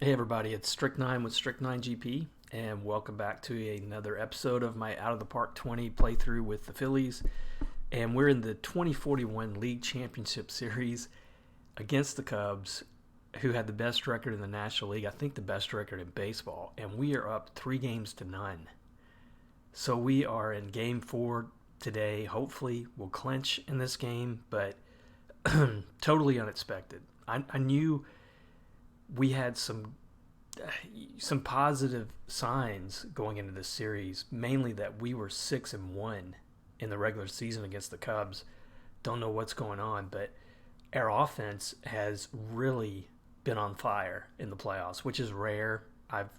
Hey everybody, it's Strict9 with Strict9 GP, and welcome back to another episode of my Out of the Park 20 playthrough with the Phillies. And we're in the 2041 League Championship Series against the Cubs, who had the best record in the National League, I think the best record in baseball, and we are up 3-0. So we are in Game 4 today. Hopefully we'll clinch in this game, but totally unexpected. I knew we had some positive signs going into this series, mainly that we were 6-1 in the regular season against the Cubs. Don't know what's going on, but our offense has really been on fire in the playoffs, which is rare. I've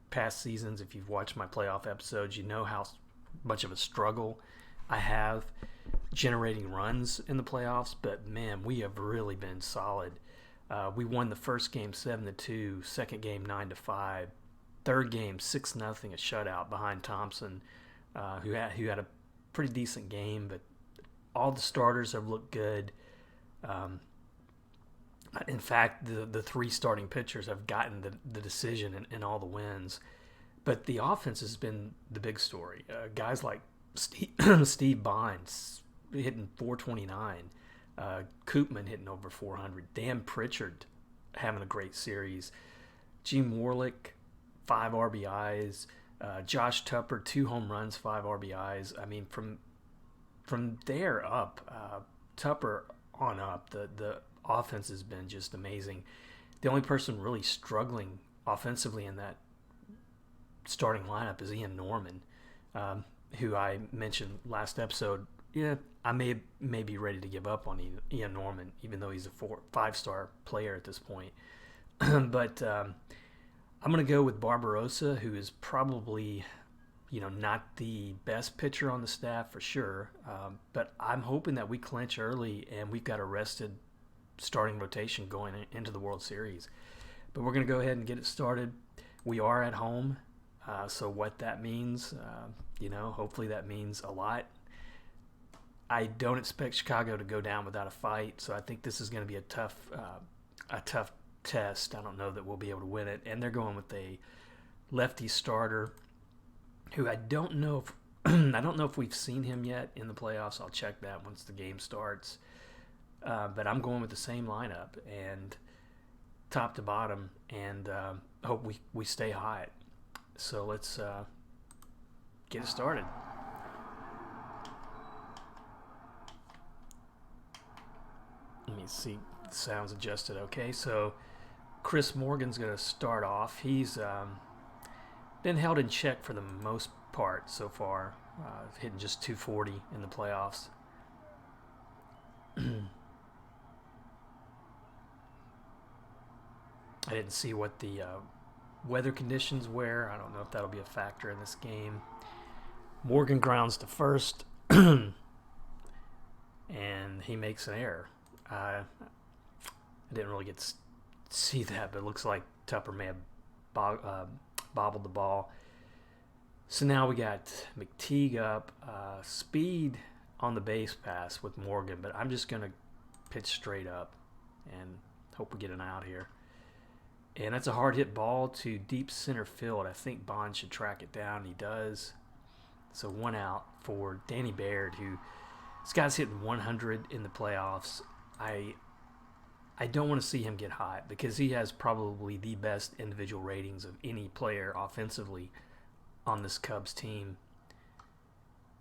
past seasons, if you've watched my playoff episodes, you know how much of a struggle I have generating runs in the playoffs, but man, we have really been solid. We won the first game 7-2, second game 9-5, third game 6-0, a shutout behind Thompson, who had a pretty decent game. But all the starters have looked good. In fact, the three starting pitchers have gotten the decision in all the wins. But the offense has been the big story. Guys like Steve Bonds hitting 429. Koopman hitting over 400. Dan Pritchard having a great series. Gene Warlick, 5 RBIs. Josh Tupper, 2 home runs, 5 RBIs. I mean, from there up, Tupper on up, the offense has been just amazing. The only person really struggling offensively in that starting lineup is Ian Norman, who I mentioned last episode. Yeah, I may be ready to give up on Ian Norman, even though he's a 5-star player at this point. But I'm going to go with Barbarossa, who is probably, not the best pitcher on the staff for sure. But I'm hoping that we clinch early and we've got a rested starting rotation going into the World Series. But we're going to go ahead and get it started. We are at home, so what that means, hopefully that means a lot. I don't expect Chicago to go down without a fight, so I think this is going to be a tough test. I don't know that we'll be able to win it, and they're going with a lefty starter, who I don't know if we've seen him yet in the playoffs. I'll check that once the game starts. But I'm going with the same lineup and top to bottom, and hope we stay hot. So let's get it started. Let me see. The sound's adjusted. Okay, so Chris Morgan's going to start off. He's been held in check for the most part so far, hitting just 240 in the playoffs. I didn't see what the weather conditions were. I don't know if that'll be a factor in this game. Morgan grounds to first, and he makes an error. I didn't really get to see that, but it looks like Tupper may have bobbled the ball. So now we got McTeague up. Speed on the base pass with Morgan, but I'm just going to pitch straight up and hope we get an out here. And that's a hard hit ball to deep center field. I think Bond should track it down. He does. So 1 out for Danny Baird, who this guy's hitting 100 in the playoffs. I don't want to see him get hot because he has probably the best individual ratings of any player offensively on this Cubs team.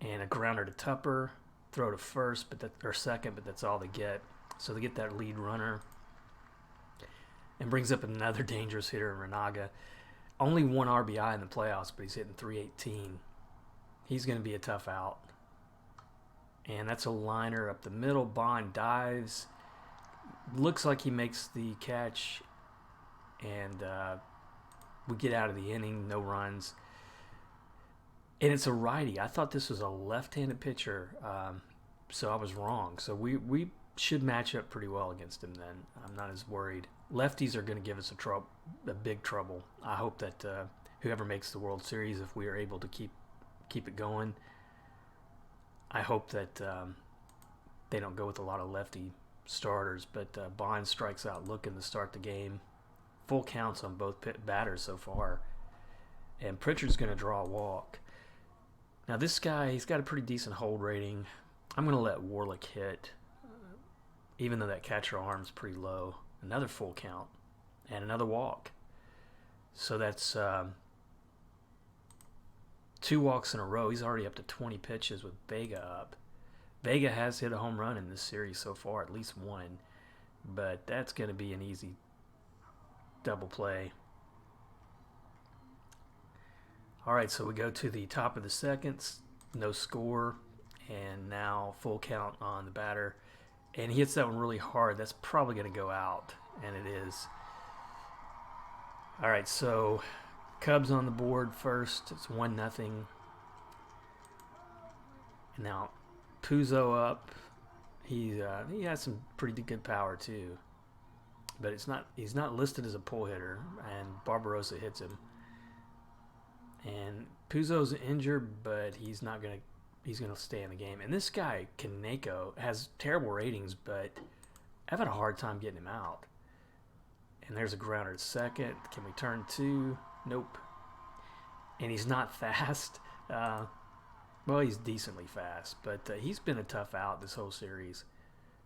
And a grounder to Tupper, throw to first, or second, but that's all they get. So they get that lead runner. And brings up another dangerous hitter in Renaga. Only 1 RBI in the playoffs, but he's hitting 318. He's going to be a tough out. And that's a liner up the middle. Bond dives. Looks like he makes the catch. And we get out of the inning. No runs. And it's a righty. I thought this was a left-handed pitcher. So I was wrong. So we should match up pretty well against him then. I'm not as worried. Lefties are going to give us a big trouble. I hope that whoever makes the World Series, if we are able to keep it going, I hope that they don't go with a lot of lefty starters. But Bond strikes out looking to start the game. full counts on both batters so far. And Pritchard's going to draw a walk. Now this guy, he's got a pretty decent hold rating. I'm going to let Warlick hit, even though that catcher arm's pretty low. Another full count and another walk. So that's 2 walks in a row. He's already up to 20 pitches with Vega up. Vega has hit a home run in this series so far, at least one. But that's going to be an easy double play. All right, so we go to the top of the second, no score, and now full count on the batter. And he hits that one really hard. That's probably going to go out, and it is. All right, so Cubs on the board first. It's 1-0. And now Puzo up. He has some pretty good power too, but he's not listed as a pull hitter, and Barbarossa hits him. And Puzo's injured, but he's gonna stay in the game. And this guy Kaneko has terrible ratings, but I've had a hard time getting him out. And there's a grounder at second. Can we turn 2? Nope. And he's not fast. Well, he's decently fast, but he's been a tough out this whole series.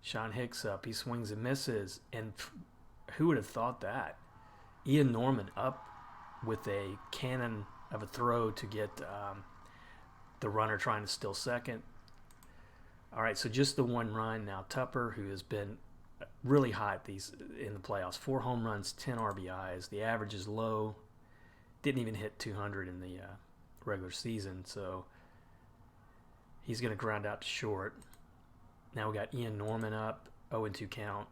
Sean Hicks up. He swings and misses. And who would have thought that? Ian Norman up with a cannon of a throw to get the runner trying to steal second. All right, so just the 1 run. Now Tupper, who has been really hot in the playoffs. 4 home runs, 10 RBIs. The average is low. Didn't even hit 200 in the regular season, so he's going to ground out to short. Now we got Ian Norman up, 0-2 count.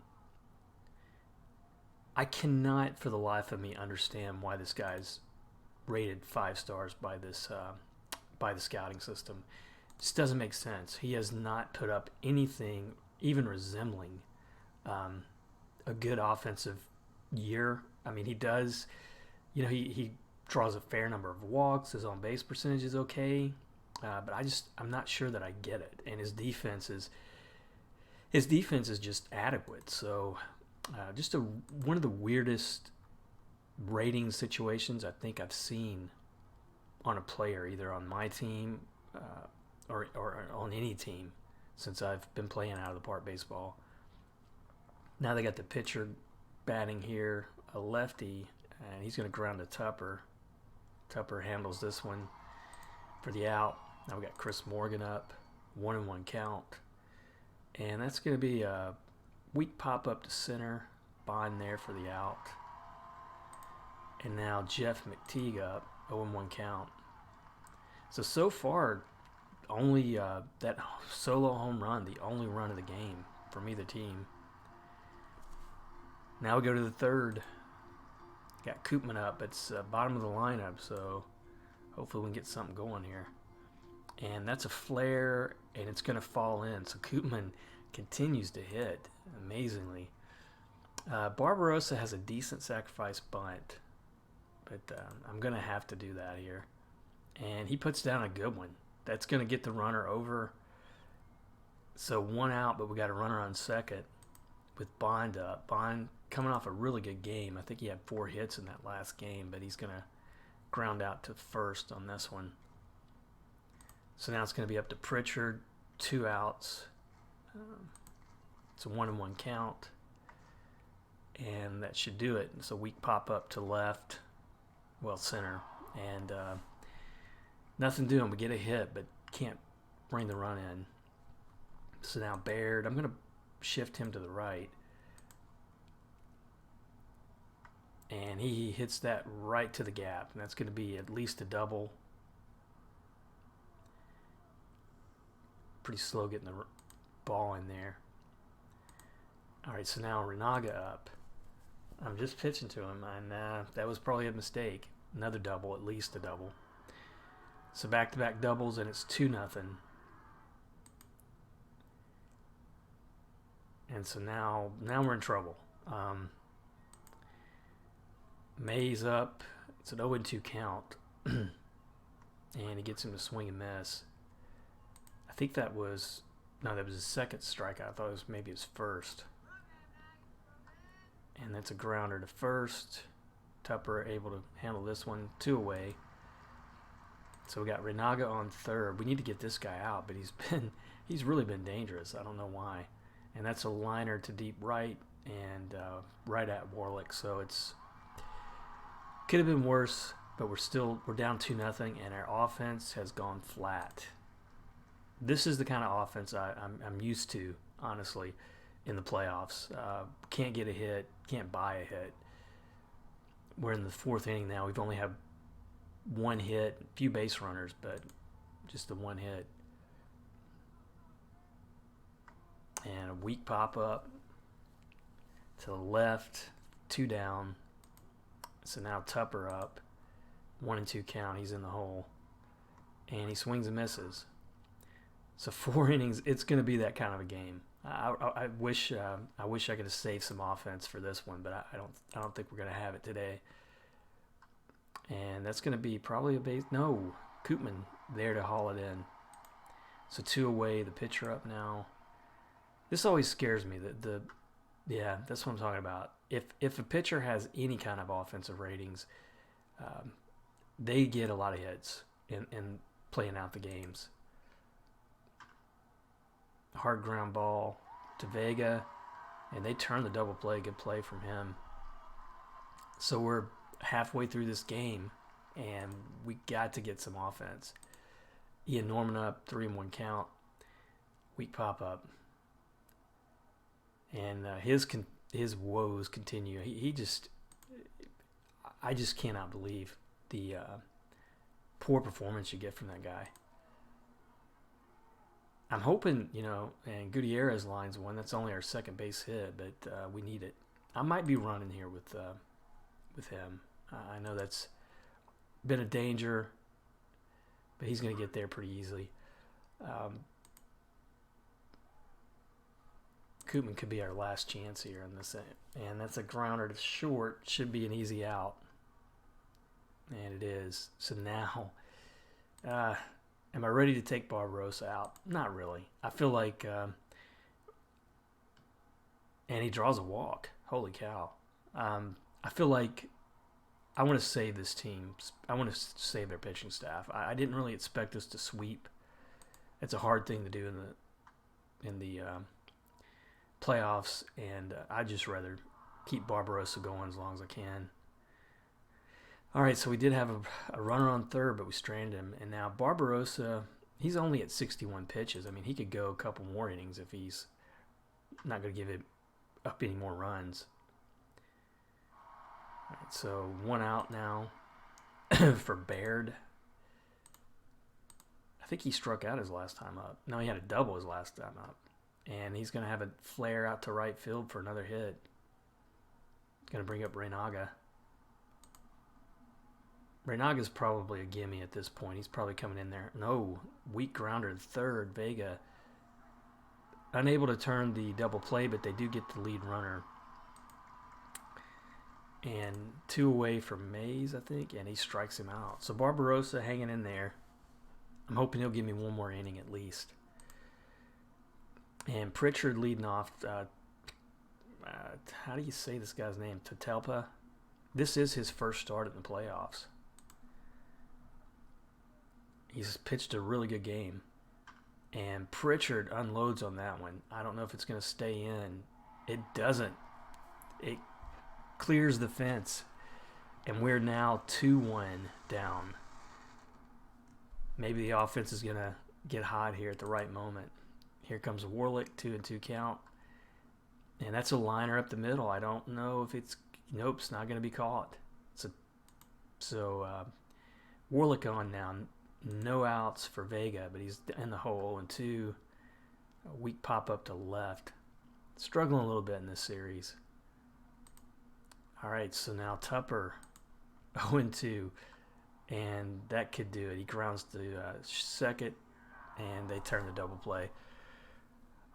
I cannot for the life of me understand why this guy's rated 5 stars by the scouting system. It just doesn't make sense. He has not put up anything even resembling a good offensive year. I mean, he does, he draws a fair number of walks. His on base percentage is okay. But I'm not sure that I get it. And his defense is just adequate. So just one of the weirdest rating situations I think I've seen on a player, either on my team or on any team since I've been playing out of the park baseball. Now they got the pitcher batting here, a lefty, and he's going to ground to Tupper. Tupper handles this one for the out. Now we got Chris Morgan up, 1-1 count. And that's going to be a weak pop up to center, Bond there for the out. And now Jeff McTeague up, 0-1 count. So far, only that solo home run, the only run of the game from either team. Now we go to the third. Got Koopman up. It's bottom of the lineup, so hopefully we can get something going here. And that's a flare, and it's going to fall in. So Koopman continues to hit, amazingly. Barbarossa has a decent sacrifice bunt, but I'm going to have to do that here. And he puts down a good one. That's going to get the runner over. So 1 out, but we got a runner on second with Bond up. Bond coming off a really good game. I think he had 4 hits in that last game, but he's going to ground out to first on this one. So now it's going to be up to Pritchard, 2 outs. It's a 1-1 count. And that should do it. It's a weak pop up to left, center. And nothing doing. We get a hit, but can't bring the run in. So now Baird, I'm going to shift him to the right. And he hits that right to the gap. And that's going to be at least a double. Pretty slow getting the ball in there. All right, so now Renaga up. I'm just pitching to him, and that was probably a mistake. Another double, at least a double. So back-to-back doubles, and it's 2-0. And so now we're in trouble. May's up. It's an 0-2 count. And he gets him to swing and miss. I think that was his second strikeout. I thought it was maybe his first. And that's a grounder to first. Tupper able to handle this one. 2 away. So we got Renaga on third. We need to get this guy out, but he's really been dangerous. I don't know why. And that's a liner to deep right and right at Warlick. So it's could have been worse, but we're down 2-0, and our offense has gone flat. This is the kind of offense I'm used to, honestly, in the playoffs. Can't get a hit, can't buy a hit. We're in the 4th inning now. We've only had 1 hit, a few base runners, but just the 1 hit. And a weak pop-up to the left, 2 down. So now Tupper up, 1-2 count. He's in the hole, and he swings and misses. So 4 innings. It's going to be that kind of a game. I wish I could have saved some offense for this one, but I don't think we're going to have it today. And that's going to be probably a base. No, Koopman there to haul it in. So 2 away. The pitcher up now. This always scares me. Yeah, that's what I'm talking about. If a pitcher has any kind of offensive ratings, they get a lot of hits in playing out the games. Hard ground ball to Vega, and they turn the double play. Good play from him. So we're halfway through this game, and we got to get some offense. Ian Norman up, 3-1 count. Weak pop up, and his woes continue. I just cannot believe the poor performance you get from that guy. I'm hoping, and Gutierrez lines one. That's only our second base hit, but we need it. I might be running here with him. I know that's been a danger, but he's going to get there pretty easily. Koopman could be our last chance here in this, and that's a grounder to short. Should be an easy out, and it is. So now, am I ready to take Barbarossa out? Not really. I feel like, and he draws a walk. Holy cow! I feel like I want to save this team. I want to save their pitching staff. I didn't really expect us to sweep. It's a hard thing to do in the playoffs, and I'd just rather keep Barbarossa going as long as I can. All right, so we did have a runner on third, but we stranded him. And now Barbarossa, he's only at 61 pitches. I mean, he could go a couple more innings if he's not going to give it up any more runs. All right, so 1 out now for Baird. I think he struck out his last time up. No, he had a double his last time up. And he's going to have a flare out to right field for another hit. Going to bring up Renaga. Renaga's probably a gimme at this point. He's probably coming in there. No, weak grounder to third. Vega unable to turn the double play, but they do get the lead runner. And 2 away from Mays, I think, and he strikes him out. So Barbarossa hanging in there. I'm hoping he'll give me one more inning at least. And Pritchard leading off. How do you say this guy's name? Tatelpa. This is his first start in the playoffs. He's pitched a really good game. And Pritchard unloads on that one. I don't know if it's going to stay in. It doesn't. It clears the fence. And we're now 2-1 down. Maybe the offense is going to get hot here at the right moment. Here comes Warlick, 2-2 count. And that's a liner up the middle. I don't know if it's... Nope, it's not going to be caught. So Warlick on now. No outs for Vega, but he's in the hole. 0-2. A weak pop-up to left. Struggling a little bit in this series. All right, so now Tupper, 0-2. And that could do it. He grounds to second, and they turn the double play.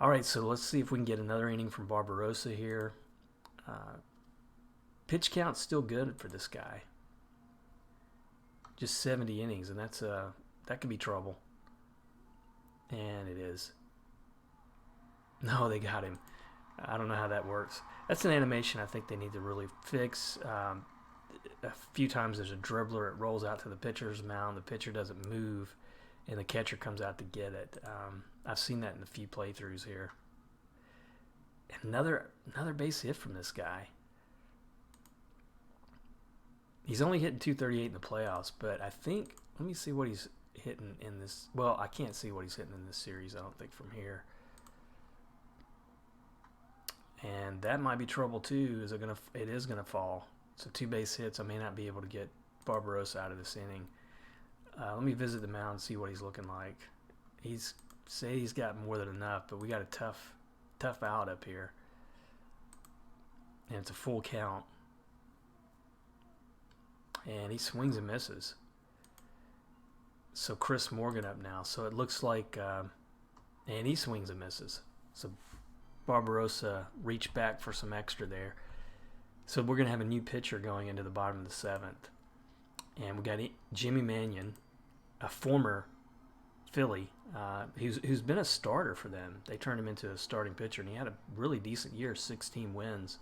All right, so let's see if we can get another inning from Barbarossa here. Pitch count's still good for this guy. Just 70 innings, and that could be trouble. And it is. No, they got him. I don't know how that works. That's an animation I think they need to really fix. a few times there's a dribbler. It rolls out to the pitcher's mound. The pitcher doesn't move, and the catcher comes out to get it. I've seen that in a few playthroughs here. Another base hit from this guy. He's only hitting 238 in the playoffs, but I think, let me see what he's hitting in this. Well, I can't see what he's hitting in this series, I don't think, from here. And that might be trouble too. It is gonna fall. So 2 base hits. I may not be able to get Barbarossa out of this inning. Let me visit the mound and see what he's looking like. He's got more than enough, but we got a tough out up here. And it's a full count. And he swings and misses. So Chris Morgan up now. So it looks like, and he swings and misses. So Barbarossa reached back for some extra there. So we're going to have a new pitcher going into the bottom of the 7th. And we got Jimmy Mannion, a former Philly, who's been a starter for them. They turned him into a starting pitcher, and he had a really decent year, 16 wins.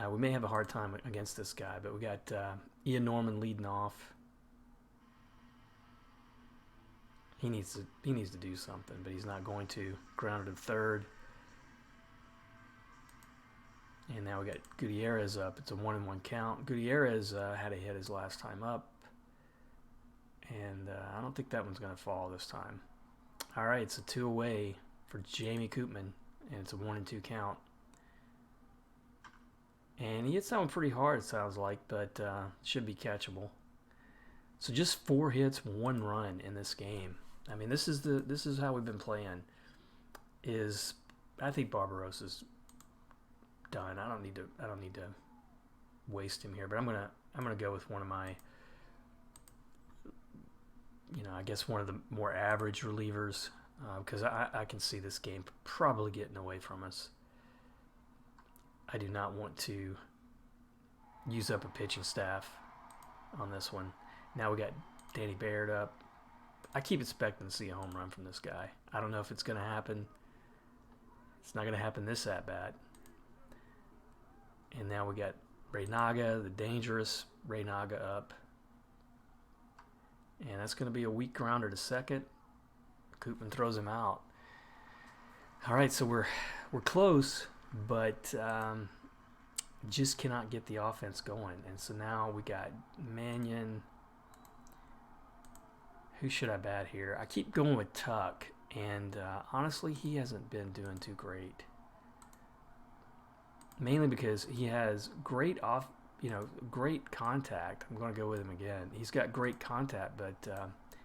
We may have a hard time against this guy, but we got Ian Norman leading off. He needs to do something, but he's not going to. Grounded to third. And now we got Gutierrez up. It's a 1-1 count. Gutierrez had a hit his last time up. And I don't think that one's going to fall this time. All right, it's a 2 away for Jamie Koopman, and it's a 1-2 count. And he hits that one pretty hard, it sounds like, but should be catchable. So just 4 hits, 1 run in this game. I mean, this is how we've been playing. I think Barbarossa's done. I don't need to waste him here, but I'm gonna go with one of my, I guess one of the more average relievers, because I can see this game probably getting away from us. I do not want to use up a pitching staff on this one. Now we got Danny Baird up. I keep expecting to see a home run from this guy. I don't know if it's going to happen. It's not going to happen this at-bat. And now we got Reynaga, the dangerous Reynaga up. And that's going to be a weak grounder to second. Koopman throws him out. All right, so we're close, but just cannot get the offense going. And so now we got Mannion. Who should I bat here? I keep going with Tuck, and honestly, he hasn't been doing too great. Mainly because he has great great contact. I'm going to go with him again. He's got great contact, but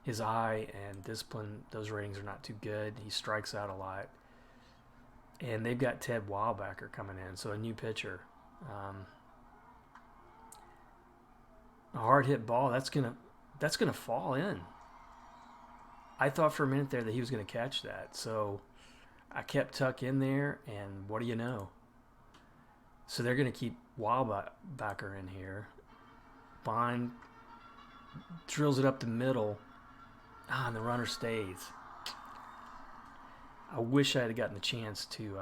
his eye and discipline, those ratings are not too good. He strikes out a lot. And they've got Ted Wildbacker coming in, so a new pitcher. A hard hit ball, that's gonna fall in. I thought for a minute there that he was going to catch that, so I kept Tuck in there, and what do you know? So they're going to keep Wildbacker in here. Bond drills it up the middle. And the runner stays. I wish I had gotten the chance to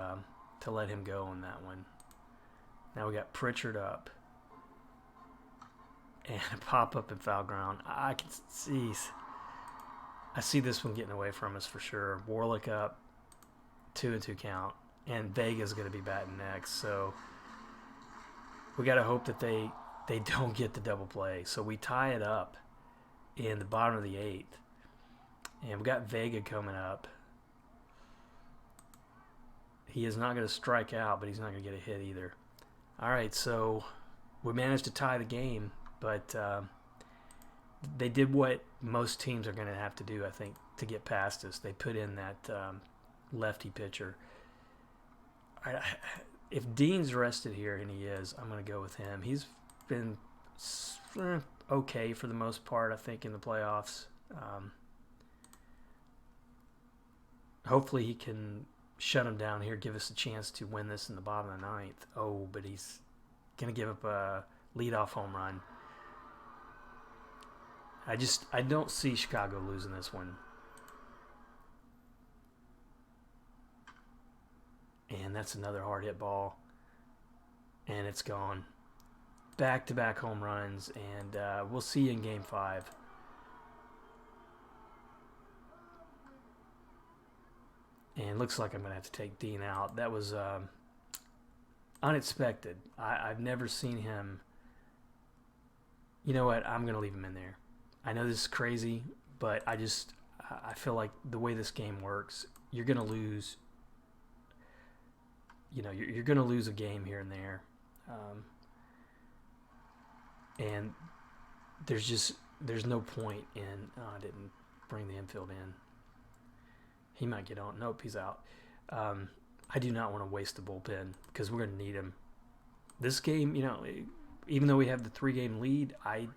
let him go on that one. Now we got Pritchard up. And a pop-up in foul ground. I see this one getting away from us for sure. Warlick up, 2-2 count, and Vega's going to be batting next. So we got to hope that they don't get the double play. So we tie it up in the bottom of the 8th, and we got Vega coming up. He is not going to strike out, but he's not going to get a hit either. All right, so we managed to tie the game, but they did what most teams are going to have to do, I think, to get past us. They put in that lefty pitcher. If Dean's rested here, and he is, I'm going to go with him. He's been okay for the most part, I think, in the playoffs. Hopefully he can shut him down here, give us a chance to win this in the bottom of the 9th. Oh, but he's going to give up a leadoff home run. I don't see Chicago losing this one. And that's another hard hit ball. And it's gone. back-to-back home runs, and we'll see you in Game 5. And looks like I'm going to have to take Dean out. That was unexpected. I've never seen him. You know what? I'm going to leave him in there. I know this is crazy, but I feel like the way this game works, you're going to lose. You're going to lose a game here and there. And there's no point in, I didn't bring the infield in. He might get on. Nope, he's out. I do not want to waste the bullpen because we're going to need him. This game, even though we have the 3-game lead, I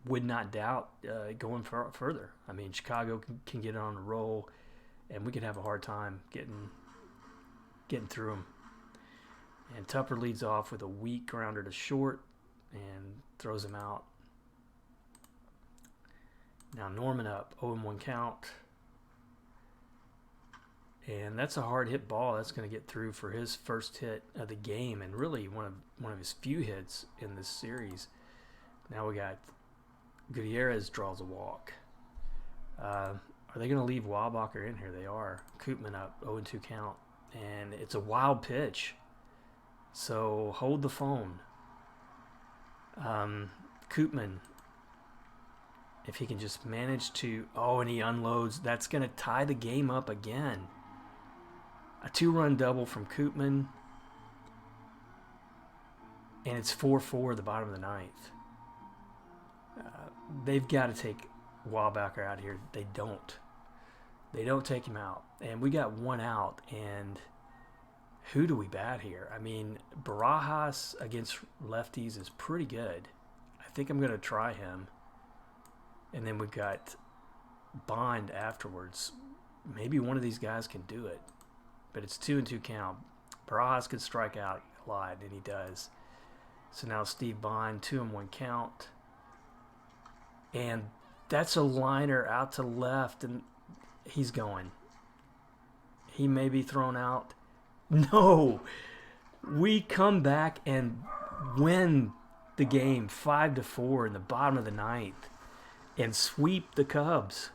would not doubt going further. I mean, Chicago can get on a roll, and we could have a hard time getting through them. And Tupper leads off with a weak grounder to short and throws him out. Now Norman up, 0-1 count. And that's a hard hit ball. That's going to get through for his first hit of the game, and really one of his few hits in this series. Now we got Gutierrez draws a walk. Are they going to leave Wildbacher in here? They are. Koopman up, 0-2 count, and it's a wild pitch. So hold the phone. Koopman, if he can just manage to, and he unloads, that's going to tie the game up again. A 2-run double from Koopman, and it's 4-4 at the bottom of the ninth. They've got to take Wildbacher out here. They don't. They don't take him out. And we got one out, and who do we bat here? I mean, Barajas against lefties is pretty good. I think I'm going to try him. And then we've got Bond afterwards. Maybe one of these guys can do it. But it's 2-2 count. Barajas could strike out a lot, and he does. So now Steve Bond, 2-1 count. And that's a liner out to left, and he's going. He may be thrown out. No! We come back and win the game 5-4 in the bottom of the ninth and sweep the Cubs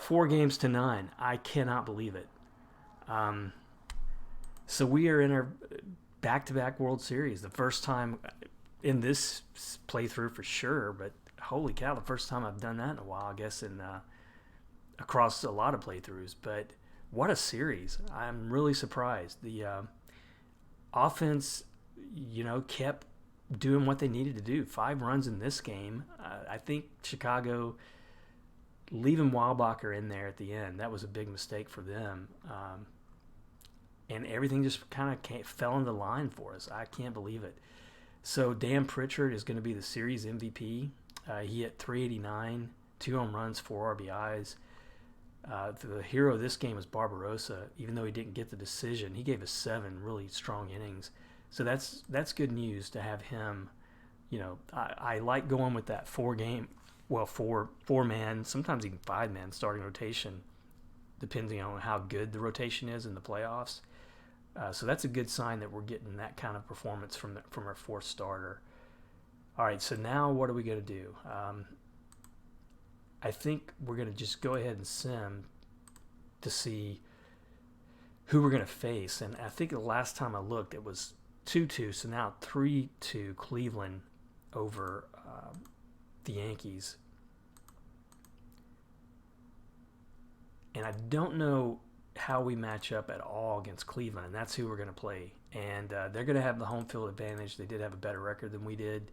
4-0. I cannot believe it. So we are in our back-to-back World Series. The first time in this playthrough for sure, but holy cow, the first time I've done that in a while, I guess, across a lot of playthroughs. But what a series. I'm really surprised. The offense, kept doing what they needed to do. 5 runs in this game. I think Chicago leaving Wildbacher in there at the end, that was a big mistake for them. And everything just kind of fell into line for us. I can't believe it. So Dan Pritchard is going to be the series MVP. He hit 389, 2 home runs, 4 RBIs. The hero of this game was Barbarossa. Even though he didn't get the decision, he gave us 7 really strong innings. So that's good news to have him. I like going with that 4-man, sometimes even 5-man starting rotation, depending on how good the rotation is in the playoffs. So that's a good sign that we're getting that kind of performance from our 4th starter. All right, so now what are we going to do? I think we're going to just go ahead and sim to see who we're going to face. And I think the last time I looked, it was 2-2, so now 3-2 Cleveland over the Yankees. And I don't know how we match up at all against Cleveland, and that's who we're going to play. And they're going to have the home field advantage. They did have a better record than we did.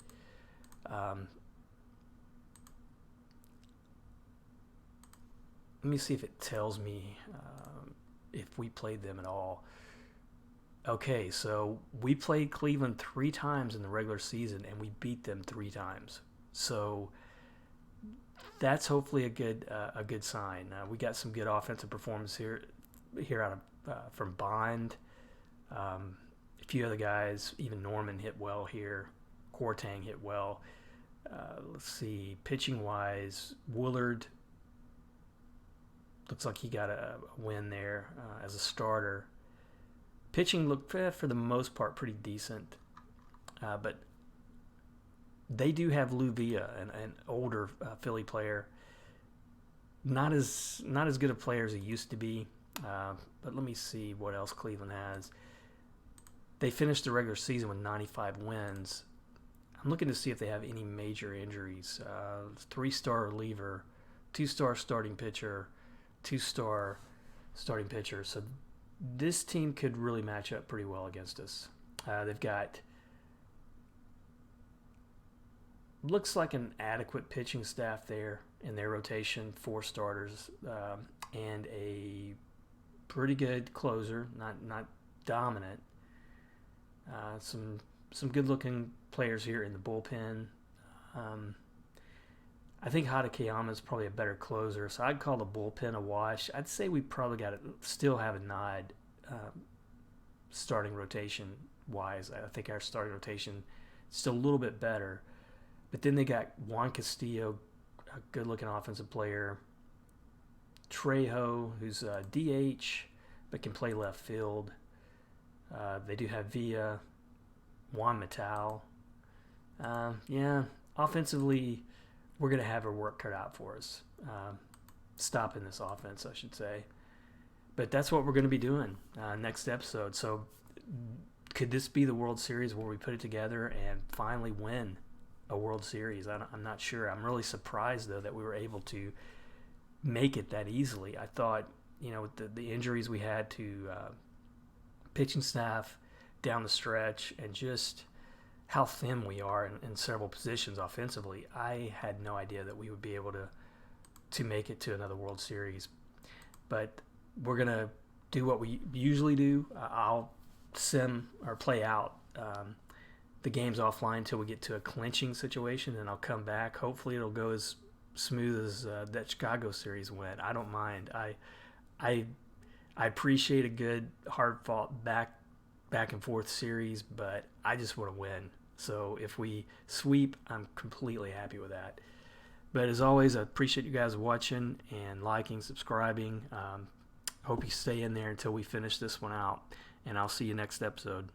Let me see if it tells me if we played them at all. Okay, so we played Cleveland 3 times in the regular season, and we beat them 3 times. So that's hopefully a good sign. We got some good offensive performance here out of from Bond. A few other guys, even Norman hit well here. Kwarteng hit well. Let's see, pitching wise, Woolard looks like he got a win there as a starter. Pitching looked, for the most part, pretty decent. But they do have Lou Villa, an older Philly player. Not as good a player as he used to be. But let me see what else Cleveland has. They finished the regular season with 95 wins. I'm looking to see if they have any major injuries. 3-star reliever, 2-star starting pitcher, 2-star starting pitcher. So this team could really match up pretty well against us. They've got, looks like an adequate pitching staff there in their rotation, 4 starters, and a pretty good closer, not dominant. Some good-looking players here in the bullpen. I think Hadakayama is probably a better closer, so I'd call the bullpen a wash. I'd say we probably got to still have a nod starting rotation-wise. I think our starting rotation is still a little bit better. But then they got Juan Castillo, a good-looking offensive player. Trejo, who's a DH but can play left field. They do have Villa, Juan Matal. Offensively, we're going to have our work cut out for us. Stopping this offense, I should say. But that's what we're going to be doing next episode. So could this be the World Series where we put it together and finally win a World Series? I'm not sure. I'm really surprised, though, that we were able to make it that easily. I thought, with the injuries we had to pitching staff down the stretch and just how thin we are in several positions offensively, I had no idea that we would be able to make it to another World Series. But we're going to do what we usually do. I'll sim or play out the games offline until we get to a clinching situation, and I'll come back. Hopefully it'll go as smooth as that Chicago series went. I don't mind. I appreciate a good, hard-fought back and forth series, but I just want to win. So if we sweep, I'm completely happy with that. But as always, I appreciate you guys watching and liking, subscribing. Hope you stay in there until we finish this one out, and I'll see you next episode.